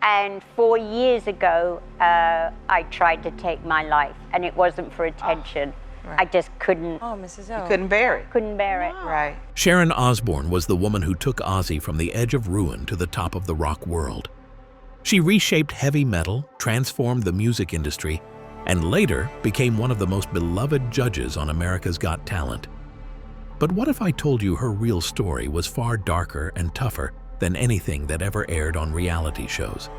And 4 years ago, I tried to take my life, and it wasn't for attention. Right. I just couldn't. Oh, Mrs. O. You couldn't bear it. Couldn't bear it. Right. Sharon Osbourne was the woman who took Ozzy from the edge of ruin to the top of the rock world. She reshaped heavy metal, transformed the music industry, and later became one of the most beloved judges on America's Got Talent. But what if I told you her real story was far darker and tougher than anything that ever aired on reality shows?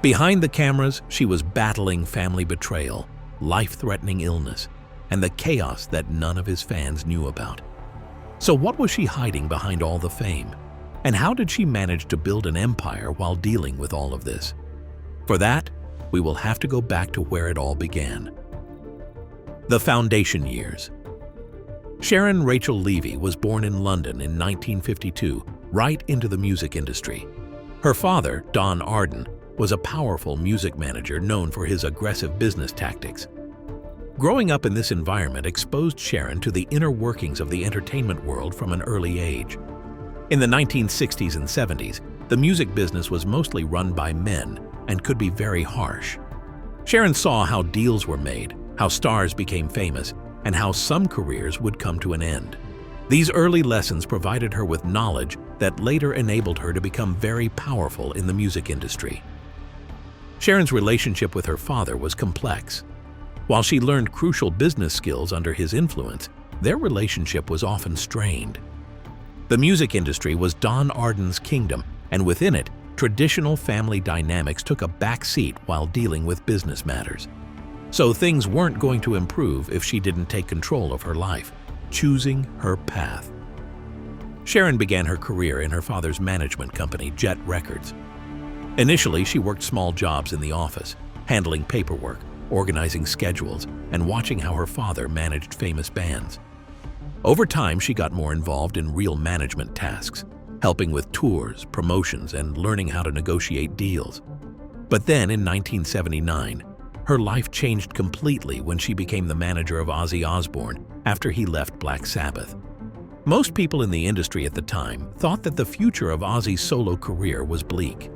Behind the cameras, she was battling family betrayal, life-threatening illness, and the chaos that none of his fans knew about. So what was she hiding behind all the fame? And how did she manage to build an empire while dealing with all of this? For that, we will have to go back to where it all began. The foundation years. Sharon Rachel Levy was born in London in 1952, right into the music industry. Her father, Don Arden, was a powerful music manager known for his aggressive business tactics. Growing up in this environment exposed Sharon to the inner workings of the entertainment world from an early age. In the 1960s and 70s, the music business was mostly run by men and could be very harsh. Sharon saw how deals were made, how stars became famous, and how some careers would come to an end. These early lessons provided her with knowledge that later enabled her to become very powerful in the music industry. Sharon's relationship with her father was complex. While she learned crucial business skills under his influence, their relationship was often strained. The music industry was Don Arden's kingdom, and within it, traditional family dynamics took a back seat while dealing with business matters. So things weren't going to improve if she didn't take control of her life, choosing her path. Sharon began her career in her father's management company, Jet Records. Initially, she worked small jobs in the office, handling paperwork, organizing schedules, and watching how her father managed famous bands. Over time, she got more involved in real management tasks, helping with tours, promotions, and learning how to negotiate deals. But then in 1979, her life changed completely when she became the manager of Ozzy Osbourne after he left Black Sabbath. Most people in the industry at the time thought that the future of Ozzy's solo career was bleak.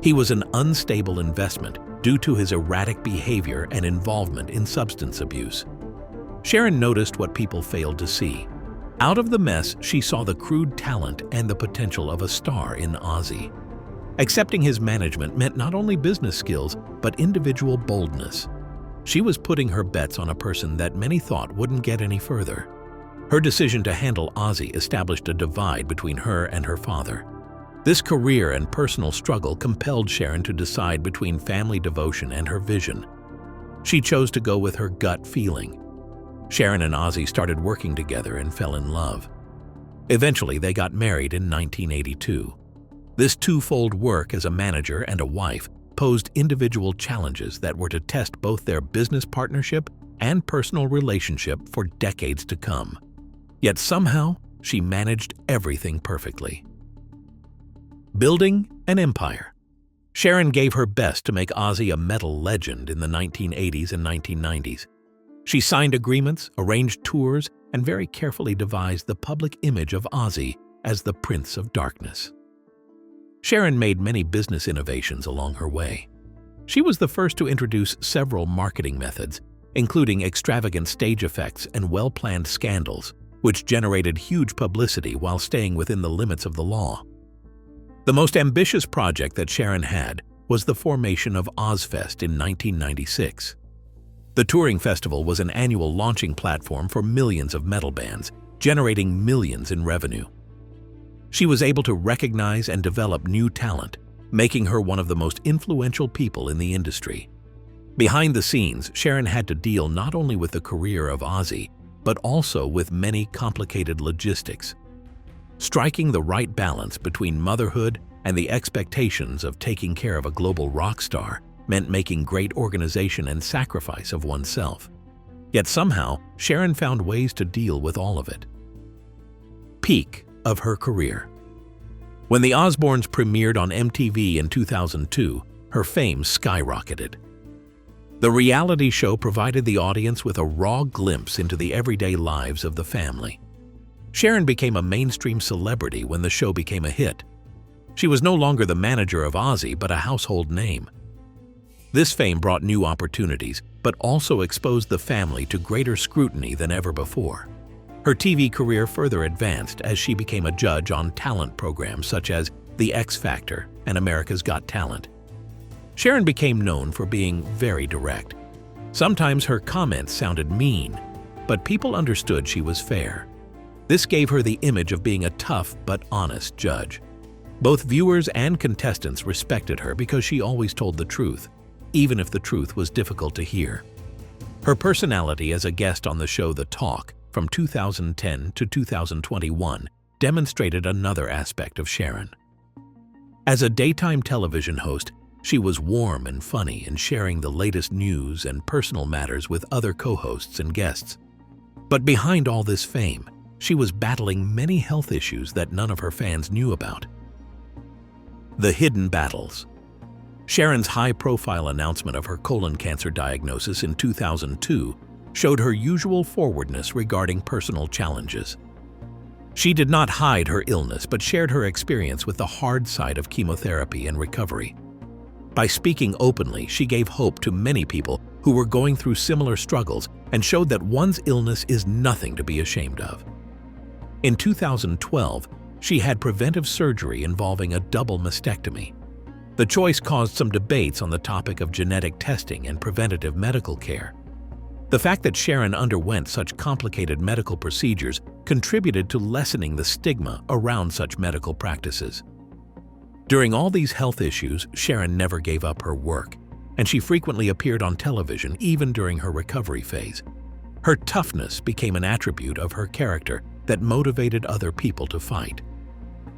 He was an unstable investment due to his erratic behavior and involvement in substance abuse. Sharon noticed what people failed to see. Out of the mess, she saw the crude talent and the potential of a star in Ozzy. Accepting his management meant not only business skills, but individual boldness. She was putting her bets on a person that many thought wouldn't get any further. Her decision to handle Ozzy established a divide between her and her father. This career and personal struggle compelled Sharon to decide between family devotion and her vision. She chose to go with her gut feeling. Sharon and Ozzy started working together and fell in love. Eventually, they got married in 1982. This twofold work as a manager and a wife posed individual challenges that were to test both their business partnership and personal relationship for decades to come. Yet somehow, she managed everything perfectly. Building an empire. Sharon gave her best to make Ozzy a metal legend in the 1980s and 1990s. She signed agreements, arranged tours, and very carefully devised the public image of Ozzy as the Prince of Darkness. Sharon made many business innovations along her way. She was the first to introduce several marketing methods, including extravagant stage effects and well-planned scandals, which generated huge publicity while staying within the limits of the law. The most ambitious project that Sharon had was the formation of Ozzfest in 1996. The touring festival was an annual launching platform for millions of metal bands, generating millions in revenue. She was able to recognize and develop new talent, making her one of the most influential people in the industry. Behind the scenes, Sharon had to deal not only with the career of Ozzy, but also with many complicated logistics. Striking the right balance between motherhood and the expectations of taking care of a global rock star meant making great organization and sacrifice of oneself. Yet somehow, Sharon found ways to deal with all of it. Peak of her career. When the Osbournes premiered on MTV in 2002, her fame skyrocketed. The reality show provided the audience with a raw glimpse into the everyday lives of the family. Sharon became a mainstream celebrity when the show became a hit. She was no longer the manager of Ozzy, but a household name. This fame brought new opportunities, but also exposed the family to greater scrutiny than ever before. Her TV career further advanced as she became a judge on talent programs such as The X Factor and America's Got Talent. Sharon became known for being very direct. Sometimes her comments sounded mean, but people understood she was fair. This gave her the image of being a tough but honest judge. Both viewers and contestants respected her because she always told the truth, even if the truth was difficult to hear. Her personality as a guest on the show The Talk from 2010 to 2021 demonstrated another aspect of Sharon. As a daytime television host, she was warm and funny in sharing the latest news and personal matters with other co-hosts and guests. But behind all this fame, she was battling many health issues that none of her fans knew about. The hidden battles. Sharon's high-profile announcement of her colon cancer diagnosis in 2002 showed her usual forwardness regarding personal challenges. She did not hide her illness but shared her experience with the hard side of chemotherapy and recovery. By speaking openly, she gave hope to many people who were going through similar struggles and showed that one's illness is nothing to be ashamed of. In 2012, she had preventive surgery involving a double mastectomy. The choice caused some debates on the topic of genetic testing and preventative medical care. The fact that Sharon underwent such complicated medical procedures contributed to lessening the stigma around such medical practices. During all these health issues, Sharon never gave up her work, and she frequently appeared on television even during her recovery phase. Her toughness became an attribute of her character that motivated other people to fight.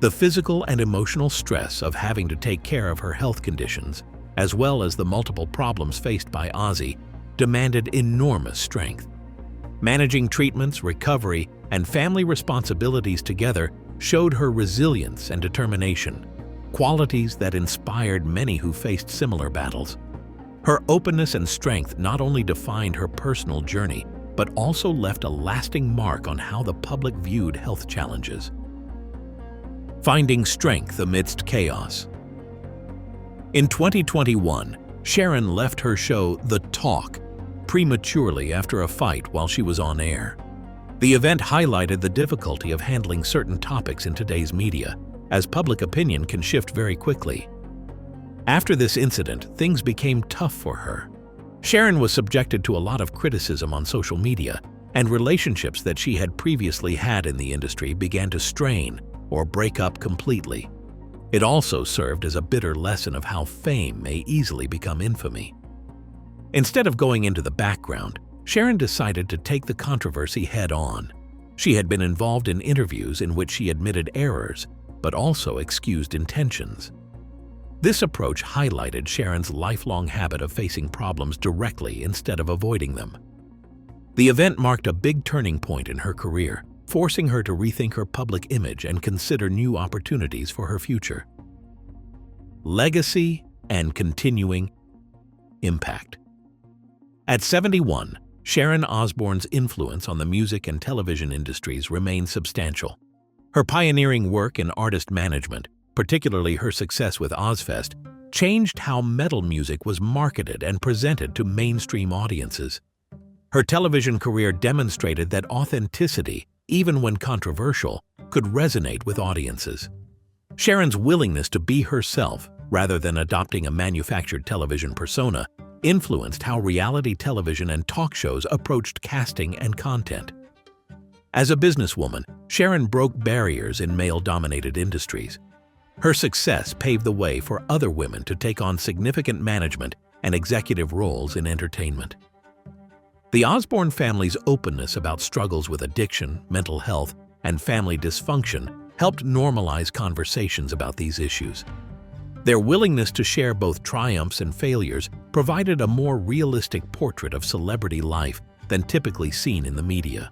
The physical and emotional stress of having to take care of her health conditions, as well as the multiple problems faced by Ozzy, demanded enormous strength. Managing treatments, recovery, and family responsibilities together showed her resilience and determination, qualities that inspired many who faced similar battles. Her openness and strength not only defined her personal journey, but also left a lasting mark on how the public viewed health challenges. Finding strength amidst chaos. In 2021, Sharon left her show The Talk prematurely after a fight while she was on air. The event highlighted the difficulty of handling certain topics in today's media, as public opinion can shift very quickly. After this incident, things became tough for her. Sharon was subjected to a lot of criticism on social media, and relationships that she had previously had in the industry began to strain or break up completely. It also served as a bitter lesson of how fame may easily become infamy. Instead of going into the background, Sharon decided to take the controversy head-on. She had been involved in interviews in which she admitted errors, but also excused intentions. This approach highlighted Sharon's lifelong habit of facing problems directly instead of avoiding them. The event marked a big turning point in her career, forcing her to rethink her public image and consider new opportunities for her future. Legacy and continuing impact. At 71, Sharon Osbourne's influence on the music and television industries remained substantial. Her pioneering work in artist management, particularly her success with Ozzfest, changed how metal music was marketed and presented to mainstream audiences. Her television career demonstrated that authenticity, even when controversial, could resonate with audiences. Sharon's willingness to be herself, rather than adopting a manufactured television persona, influenced how reality television and talk shows approached casting and content. As a businesswoman, Sharon broke barriers in male-dominated industries. Her success paved the way for other women to take on significant management and executive roles in entertainment. The Osbourne family's openness about struggles with addiction, mental health, and family dysfunction helped normalize conversations about these issues. Their willingness to share both triumphs and failures provided a more realistic portrait of celebrity life than typically seen in the media.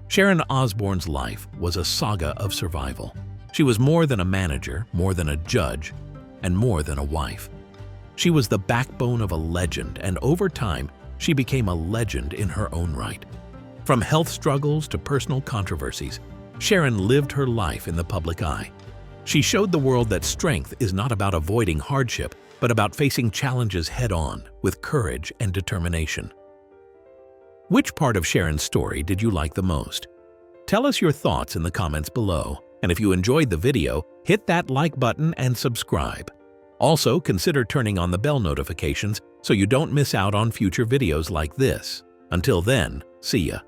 Sharon Osbourne's life was a saga of survival. She was more than a manager, more than a judge, and more than a wife. She was the backbone of a legend, and over time, she became a legend in her own right. From health struggles to personal controversies, Sharon lived her life in the public eye. She showed the world that strength is not about avoiding hardship, but about facing challenges head-on with courage and determination. Which part of Sharon's story did you like the most? Tell us your thoughts in the comments below, and if you enjoyed the video, hit that like button and subscribe. Also, consider turning on the bell notifications so you don't miss out on future videos like this. Until then, see ya.